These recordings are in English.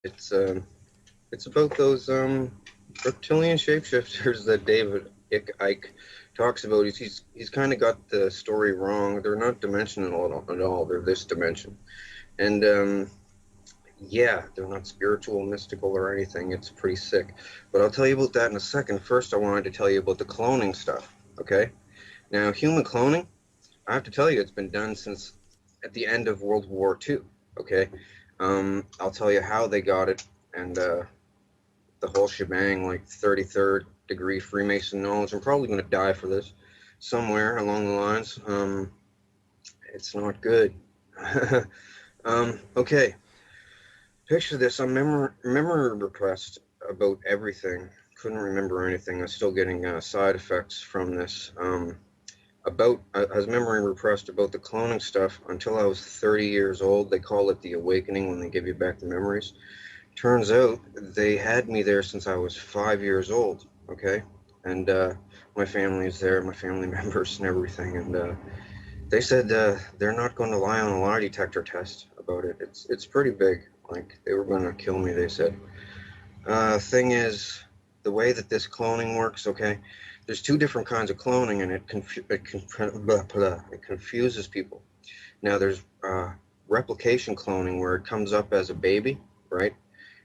It's it's about those reptilian shapeshifters that David Icke talks about. He's kind of got the story wrong. They're not dimensional at all. They're this dimension, and yeah, they're not spiritual, mystical, or anything. It's pretty sick. But I'll tell you about that in a second. First, I wanted to tell you about the cloning stuff. Okay, now human cloning. I have to tell you, it's been done since at the end of World War II. Okay, I'll tell you how they got it and the whole shebang, like 33rd degree Freemason knowledge. I'm probably going to die for this somewhere along the lines. It's not good. Okay, picture this. I'm memory repressed about everything. Couldn't remember anything. I'm still getting side effects from this. I was memory repressed about the cloning stuff until I was 30 years old. They call it the awakening when they give you back the memories. Turns out they had me there since I was 5 years old. Okay, and my family is there, my family members and everything, and they said they're not going to lie on a lie detector test about it. It's pretty big. Like they were going to kill me. They said. Thing is, the way that this cloning works. Okay, there's two different kinds of cloning, and it confuses people. Now there's replication cloning where it comes up as a baby, right?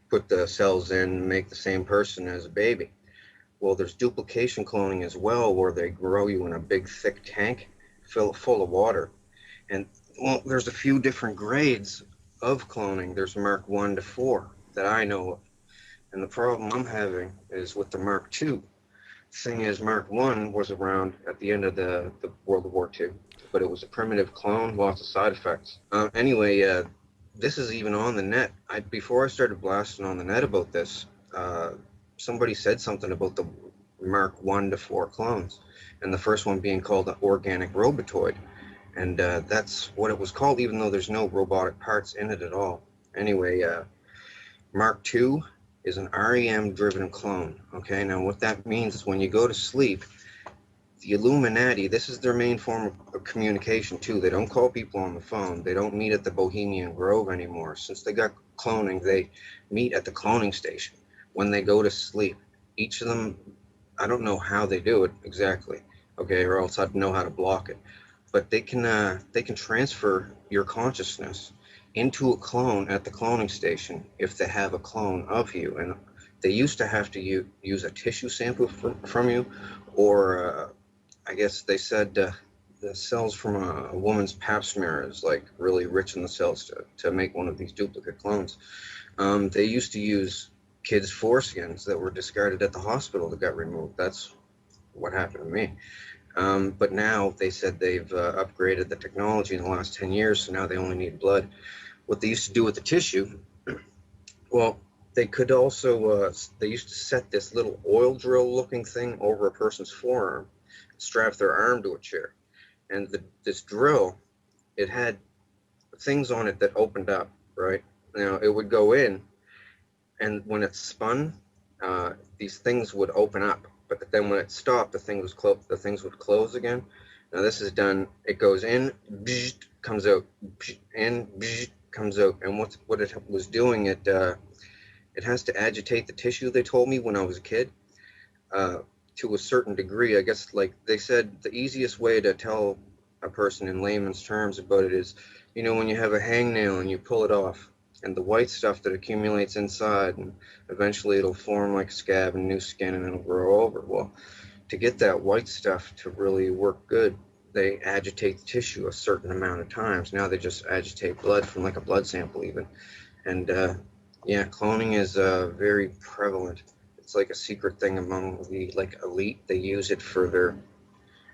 Put the cells in, make the same person as a baby. Well, there's duplication cloning as well, where they grow you in a big, thick tank full of water. And well, there's a few different grades of cloning. There's Mark 1 to 4 that I know of. And the problem I'm having is with the Mark 2. Thing is, Mark 1 was around at the end of the World War II, but it was a primitive clone, lots of side effects. Anyway, this is even on the net. Before I started blasting on the net about this, somebody said something about the Mark 1 to 4 clones, and the first one being called the organic robotoid. And that's what it was called, even though there's no robotic parts in it at all. Anyway, Mark 2 is an REM-driven clone. Okay, now what that means is when you go to sleep, the Illuminati, this is their main form of communication too. They don't call people on the phone. They don't meet at the Bohemian Grove anymore. Since they got cloning, they meet at the cloning station when they go to sleep. Each of them, I don't know how they do it exactly, okay, or else I'd know how to block it. But they can transfer your consciousness into a clone at the cloning station if they have a clone of you. And they used to have to use a tissue sample from you, or I guess they said the cells from a woman's pap smear is like really rich in the cells to make one of these duplicate clones. They used to use kids' foreskins that were discarded at the hospital that got removed. That's what happened to me. But now they said they've upgraded the technology in the last 10 years, so now they only need blood. What they used to do with the tissue, well, they could also, they used to set this little oil drill looking thing over a person's forearm, strap their arm to a chair. And this drill, it had things on it that opened up, right? Now, it would go in, and when it spun, these things would open up. But then when it stopped, the things would close again. Now this is done. It goes in, comes out, in, comes out. And what it was doing, it has to agitate the tissue. They told me when I was a kid, to a certain degree. I guess like they said, the easiest way to tell a person in layman's terms about it is, when you have a hangnail and you pull it off, and the white stuff that accumulates inside, and eventually it'll form like a scab and new skin, and it'll grow over. Well, to get that white stuff to really work good, they agitate the tissue a certain amount of times. Now they just agitate blood from like a blood sample even. And yeah, cloning is very prevalent. It's like a secret thing among the like elite. They use it for their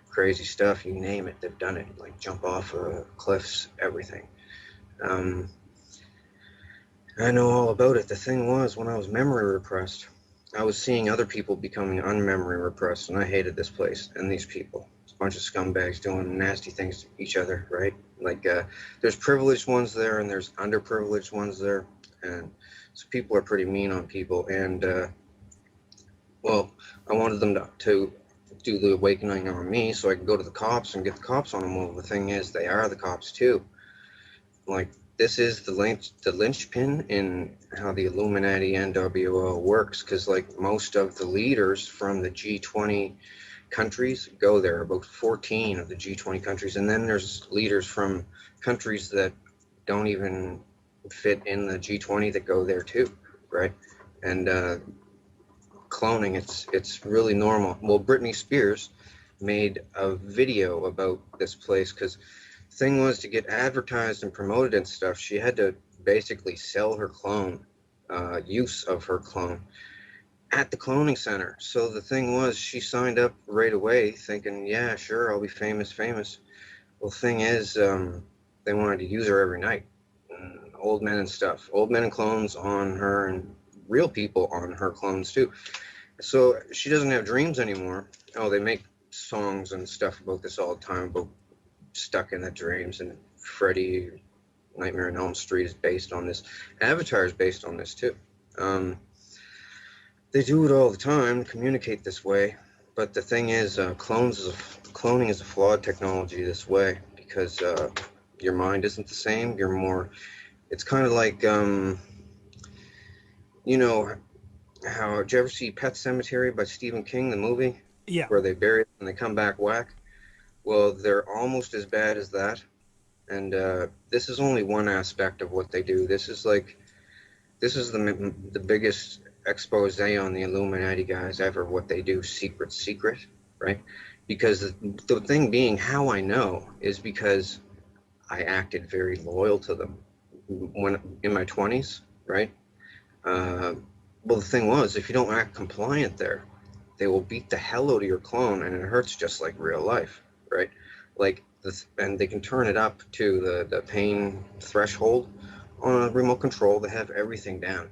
crazy stuff. You name it, they've done it. Like jump off cliffs, everything. Um, I know all about it. The thing was, when I was memory repressed, I was seeing other people becoming unmemory repressed, and I hated this place and these people. It's a bunch of scumbags doing nasty things to each other, right? Like, there's privileged ones there, and there's underprivileged ones there, and so people are pretty mean on people. And well, I wanted them to do the awakening on me, so I could go to the cops and get the cops on them. Well, the thing is, they are the cops too. Like, this is the linchpin in how the Illuminati NWO works, because like most of the leaders from the G20 countries go there, about 14 of the G20 countries, and then there's leaders from countries that don't even fit in the G20 that go there too, right? And cloning, it's really normal. Well, Britney Spears made a video about this place because thing was, to get advertised and promoted and stuff, she had to basically sell her clone, use of her clone at the cloning center. So the thing was, she signed up right away thinking, yeah, sure, I'll be famous. Well, thing is, they wanted to use her every night. Old men and stuff, old men and clones on her, and real people on her clones too. So she doesn't have dreams anymore. Oh, they make songs and stuff about this all the time, about stuck in the dreams, and Freddy Nightmare on Elm Street is based on this. Avatar is based on this too. They do it all the time, communicate this way. But the thing is, cloning is a flawed technology this way, because your mind isn't the same. You're more. It's kind of like, you know, how, did you ever see Pet Cemetery by Stephen King, the movie? Yeah. Where they bury it and they come back whack? Well, they're almost as bad as that. And this is only one aspect of what they do. This is the biggest expose on the Illuminati guys ever. What they do, secret, right? Because the thing being, how I know is because I acted very loyal to them when in my 20s, right? Uh, well, the thing was, if you don't act compliant there, they will beat the hell out of your clone, and it hurts just like real life, right? Like this, and they can turn it up to the pain threshold on a remote control. They have everything down,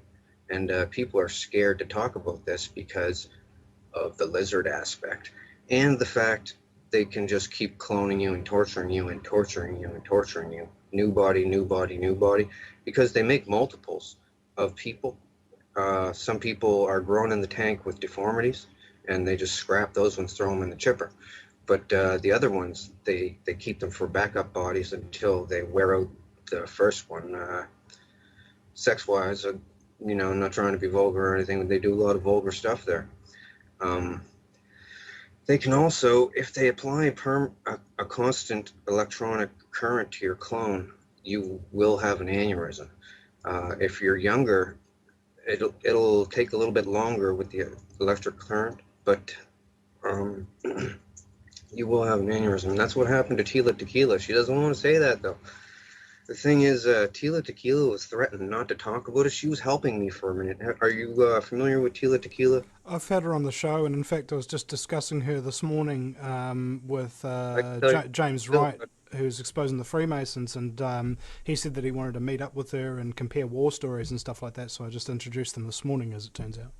and people are scared to talk about this because of the lizard aspect and the fact they can just keep cloning you and torturing you and torturing you and torturing you. New body, new body, new body, because they make multiples of people. Some people are grown in the tank with deformities, and they just scrap those ones, throw them in the chipper. But the other ones, they keep them for backup bodies until they wear out the first one. Sex-wise, I'm not trying to be vulgar or anything, but they do a lot of vulgar stuff there. Um, they can also, if they apply a constant electronic current to your clone, you will have an aneurysm. If you're younger, it'll take a little bit longer with the electric current, but um, you will have an aneurysm. And that's what happened to Tila Tequila. She doesn't want to say that though. The thing is, Tila Tequila was threatened not to talk about it. She was helping me for a minute. Are you familiar with Tila Tequila? I've had her on the show, and in fact, I was just discussing her this morning with I can tell you James still, Wright, who's exposing the Freemasons, and he said that he wanted to meet up with her and compare war stories and stuff like that. So I just introduced them this morning, as it turns out.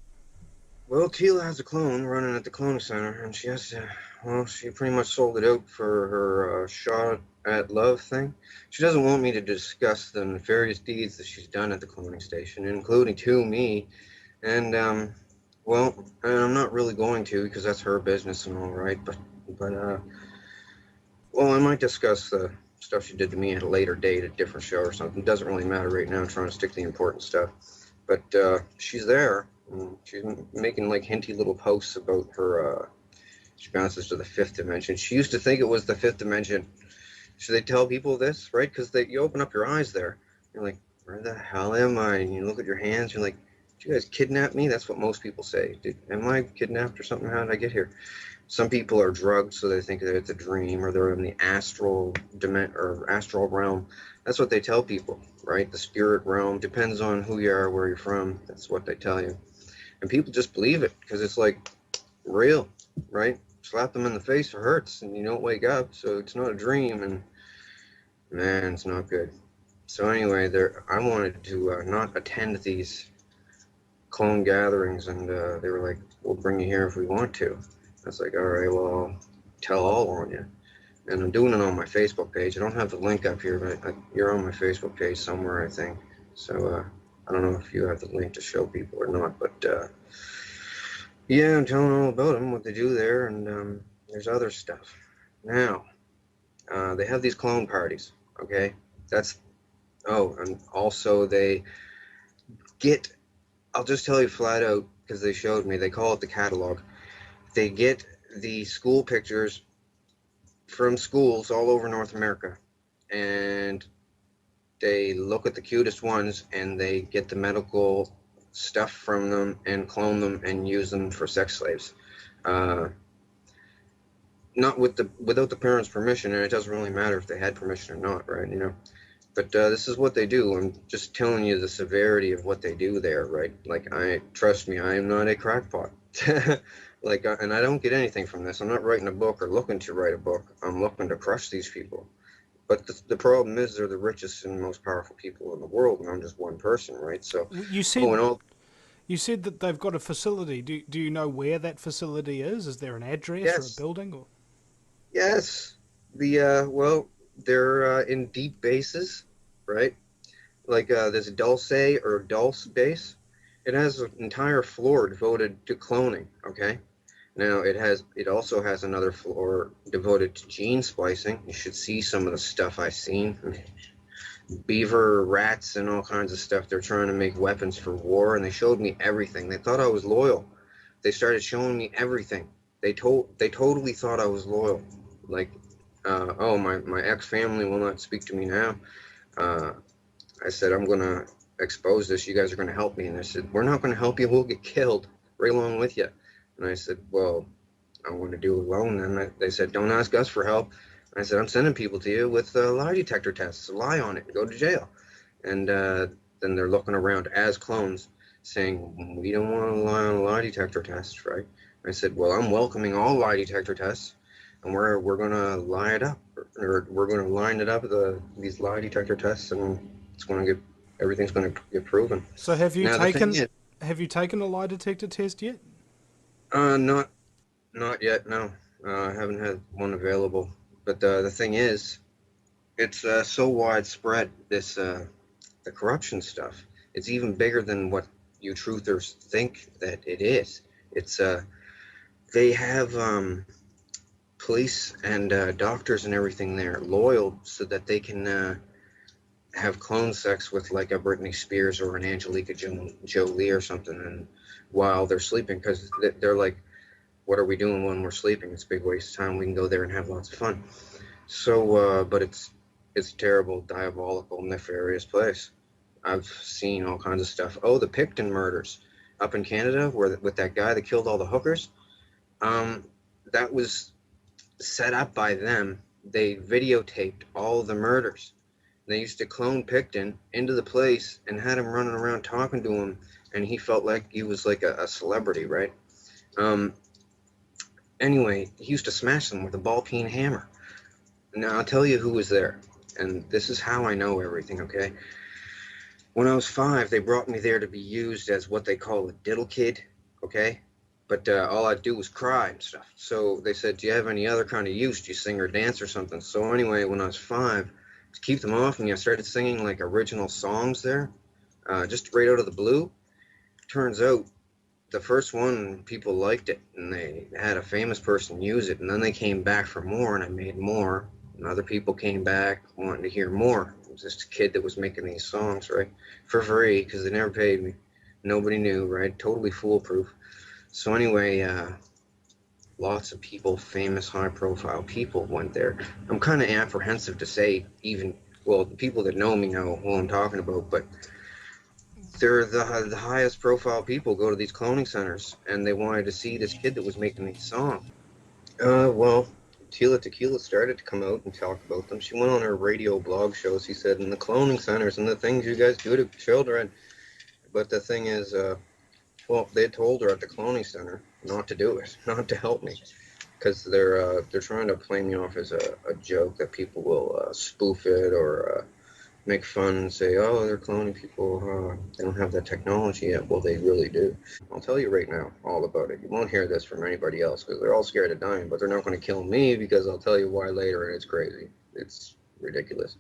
well, Tila has a clone running at the clone center, and she pretty much sold it out for her shot at love thing. She doesn't want me to discuss the nefarious deeds that she's done at the cloning station, including to me. And well, and I'm not really going to, because that's her business and all right. But well, I might discuss the stuff she did to me at a later date, a different show or something. It doesn't really matter right now. I'm trying to stick to the important stuff. But she's there. She's making like hinty little posts about her. She bounces to the fifth dimension. She used to think it was the fifth dimension. Should they tell people this, right? Because you open up your eyes there. You're like, where the hell am I? And you look at your hands. You're like, did you guys kidnap me? That's what most people say. Am I kidnapped or something? How did I get here? Some people are drugged, so they think that it's a dream, or they're in the astral realm. That's what they tell people, right? The spirit realm depends on who you are, where you're from. That's what they tell you, and people just believe it because it's like real, right? Slap them in the face, it hurts, and you don't wake up, so it's not a dream, and man, it's not good. So anyway, I wanted to not attend these clone gatherings, and they were like, "We'll bring you here if we want to." I was like, "All right, well, I'll tell all on you." And I'm doing it on my Facebook page. I don't have the link up here, but you're on my Facebook page somewhere, I think. So I don't know if you have the link to show people or not, but yeah, I'm telling all about them, what they do there, and there's other stuff. Now, they have these clone parties, okay? That's Oh, and also they get, I'll just tell you flat out because they showed me, they call it the catalog. They get the school pictures from schools all over North America, and they look at the cutest ones and they get the medical stuff from them and clone them and use them for sex slaves. Uh, Not without the parents' permission, and it doesn't really matter if they had permission or not, right? You know. But this is what they do. I'm just telling you the severity of what they do there, right? Like, I trust me, I am not a crackpot. Like, and I don't get anything from this. I'm not writing a book or looking to write a book. I'm looking to crush these people. But the problem is they're the richest and most powerful people in the world, and I'm just one person, right? So, You oh, said and all, you said that they've got a facility. Do you know where that facility is? Is there an address or a yes, building? Or yes. Well, they're in deep bases, right? Like this Dulce or Dulce base. It has an entire floor devoted to cloning. Okay. Now it also has another floor devoted to gene splicing. You should see some of the stuff I've seen. Beaver, rats, and all kinds of stuff. They're trying to make weapons for war, and they showed me everything. They thought I was loyal. They started showing me everything. They totally thought I was loyal. Like, oh, my ex family will not speak to me now. Uh, I said, I'm going to expose this. You guys are going to help me. And they said, we're not going to help you. We'll get killed right along with you. And I said, well, I'm going to do it alone. And they said, don't ask us for help. And I said, I'm sending people to you with lie detector tests. Lie on it and go to jail. And then they're looking around as clones saying, we don't want to lie on a lie detector test, right? I said, well, I'm welcoming all lie detector tests. And we're gonna line it up, or we're gonna line it up these lie detector tests, and it's gonna get everything's gonna get proven. so Now the thing is, have you taken a lie detector test yet? not yet. No, I haven't had one available. But the thing is, it's so widespread. The corruption stuff. It's even bigger than what you truthers think that it is. It's they have police and doctors and everything there loyal so that they can have clone sex with like a Britney Spears or an Jolie or something, and while they're sleeping, because they're like, what are we doing when we're sleeping? It's a big waste of time. We can go there and have lots of fun. So, but it's a terrible, diabolical, nefarious place. I've seen all kinds of stuff. Oh, the Picton murders up in Canada, where with that guy that killed all the hookers. Um, that was set up by them. They videotaped all the murders. They used to clone Picton into the place and had him running around talking to him, and he felt like he was like a celebrity, right? Um, anyway, he used to smash them with a ball peen hammer. Now I'll tell you who was there, and this is how I know everything. Okay, when I was 5, they brought me there to be used as what they call a diddle kid. Okay, but all I'd do was cry and stuff. So they said, "Do you have any other kind of use? Do you sing or dance or something?" So anyway, when I was 5, to keep them off me, I started singing like original songs there, just right out of the blue. Turns out the first one, people liked it, and they had a famous person use it, and then they came back for more, and I made more, and other people came back wanting to hear more. It was just a kid that was making these songs, right, for free, because they never paid me. Nobody knew, right? Totally foolproof. So anyway, lots of people, famous, high-profile people went there. I'm kind of apprehensive to say even, well, the people that know me know who I'm talking about, but they're the highest profile people go to these cloning centers, and they wanted to see this kid that was making these songs. Well, Tila Tequila started to come out and talk about them. She went on her radio blog show. She said, "In the cloning centers and the things you guys do to children." But the thing is, well, they told her at the cloning center not to do it, not to help me, because they're trying to play me off as a joke that people will spoof it or make fun and say, oh, they're cloning people. They don't have that technology yet. Well, they really do. I'll tell you right now all about it. You won't hear this from anybody else because they're all scared of dying, but they're not going to kill me because I'll tell you why later, and it's crazy. It's ridiculous.